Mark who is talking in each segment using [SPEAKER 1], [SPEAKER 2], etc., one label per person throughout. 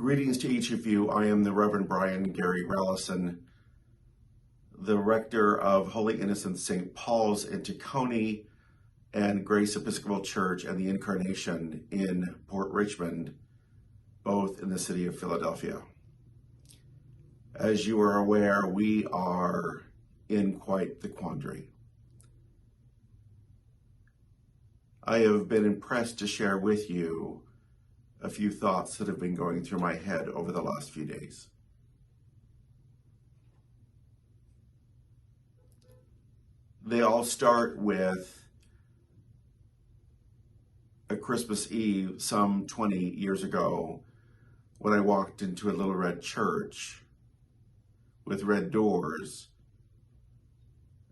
[SPEAKER 1] Greetings to each of you. I am the Reverend Brian Rallison, the rector of Holy Innocents St. Paul's in Tacony and Grace Episcopal Church and the Incarnation in Port Richmond, both in the city of Philadelphia. As you are aware, we are in quite the quandary. I have been impressed to share with you a few thoughts that have been going through my head over the last few days. They all start with a Christmas Eve some 20 years ago when I walked into a little red church with red doors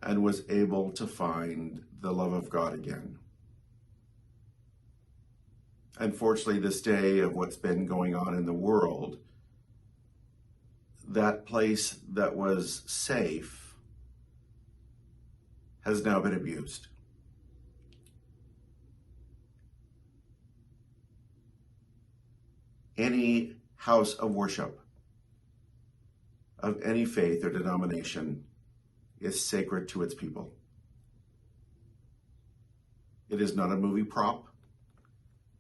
[SPEAKER 1] and was able to find the love of God again. Unfortunately, this day of what's been going on in the world, that place that was safe has now been abused. Any house of worship of any faith or denomination is sacred to its people. It is not a movie prop.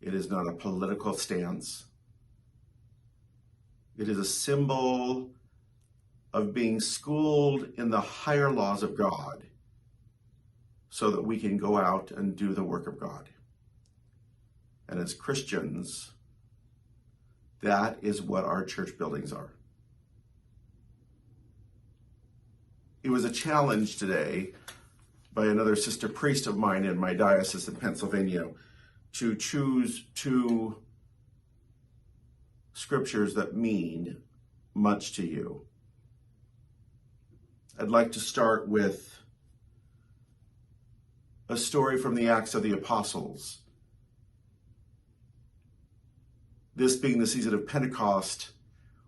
[SPEAKER 1] It is not a political stance. It is a symbol of being schooled in the higher laws of God so that we can go out and do the work of God. And as Christians, that is what our church buildings are. It was a challenge today by another sister priest of mine in my diocese in Pennsylvania to choose two scriptures that mean much to you. I'd like to start with a story from the Acts of the Apostles. This being the season of Pentecost,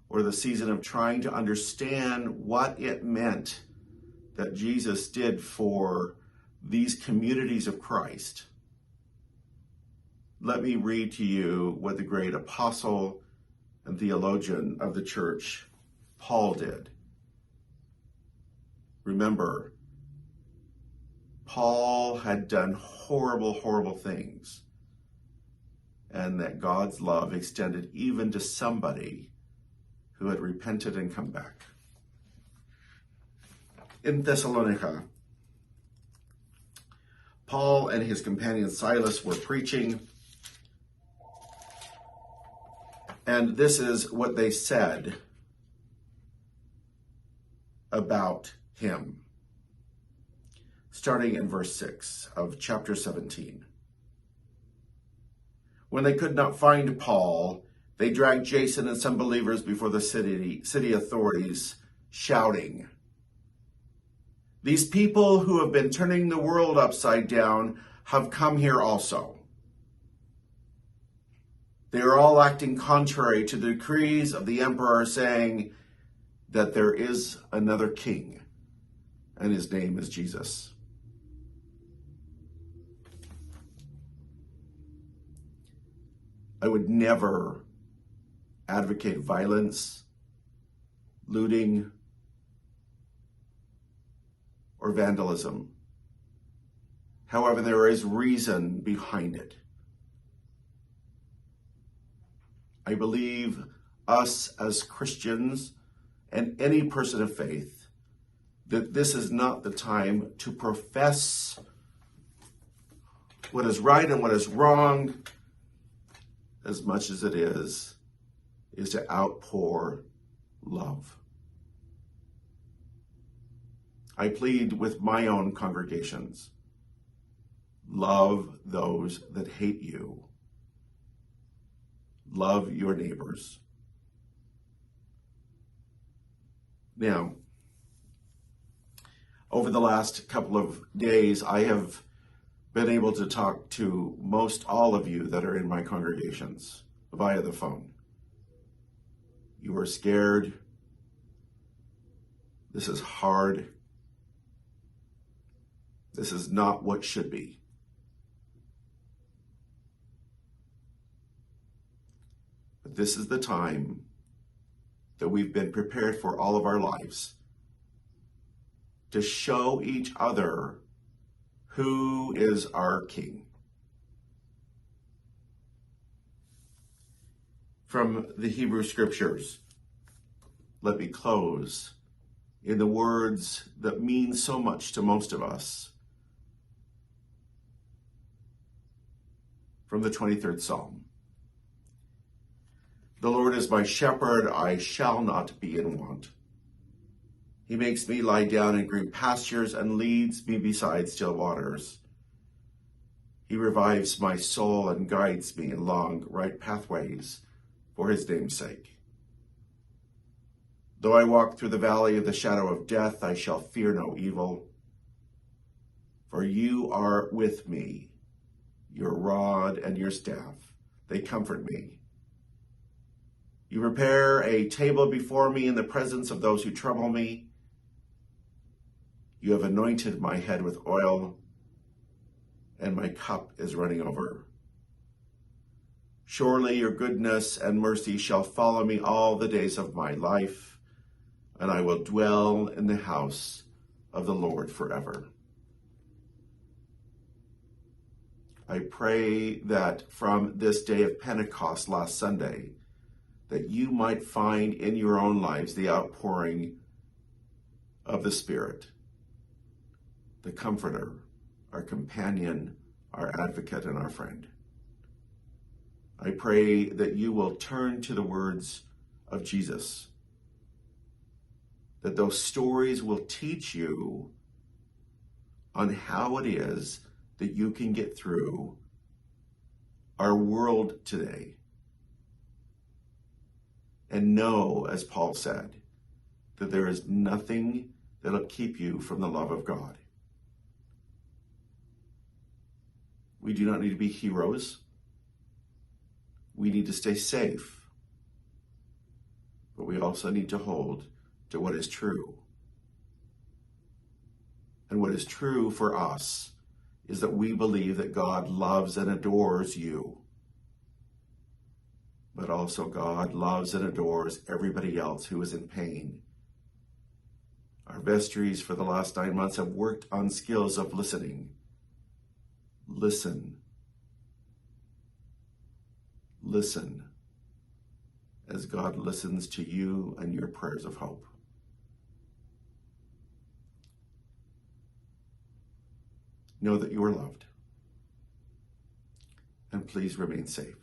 [SPEAKER 1] or the season of trying to understand what it meant that Jesus did for these communities of Christ. Let me read to you what the great apostle and theologian of the church, Paul, did. Remember, Paul had done horrible, horrible things, and that God's love extended even to somebody who had repented and come back. In Thessalonica, Paul and his companion Silas were preaching, and this is what they said about him. Starting in verse 6 of chapter 17. When they could not find Paul, they dragged Jason and some believers before the city authorities, shouting, "These people who have been turning the world upside down have come here also. They are all acting contrary to the decrees of the emperor, saying that there is another king, and his name is Jesus." I would never advocate violence, looting, or vandalism. However, there is reason behind it. I believe us as Christians and any person of faith that this is not the time to profess what is right and what is wrong as much as it is to outpour love. I plead with my own congregations, love those that hate you. Love your neighbors. Now, over the last couple of days, I have been able to talk to most all of you that are in my congregations via the phone. You are scared. This is hard. This is not what should be. But this is the time that we've been prepared for all of our lives, to show each other who is our King. From the Hebrew Scriptures, let me close in the words that mean so much to most of us. From the 23rd Psalm. The Lord is my shepherd, I shall not be in want. He makes me lie down in green pastures and leads me beside still waters. He revives my soul and guides me along right pathways for his name's sake. Though I walk through the valley of the shadow of death, I shall fear no evil. For you are with me, your rod and your staff, they comfort me. You prepare a table before me in the presence of those who trouble me. You have anointed my head with oil, and my cup is running over. Surely your goodness and mercy shall follow me all the days of my life, and I will dwell in the house of the Lord forever. I pray that from this day of Pentecost last Sunday, that you might find in your own lives the outpouring of the Spirit, the Comforter, our companion, our advocate, and our friend. I pray that you will turn to the words of Jesus, that those stories will teach you on how it is that you can get through our world today. And know, as Paul said, that there is nothing that'll keep you from the love of God. We do not need to be heroes. We need to stay safe. But we also need to hold to what is true. And what is true for us is that we believe that God loves and adores you. But also God loves and adores everybody else who is in pain. Our vestries for the last 9 months have worked on skills of listening. Listen. Listen as God listens to you and your prayers of hope. Know that you are loved. And please remain safe.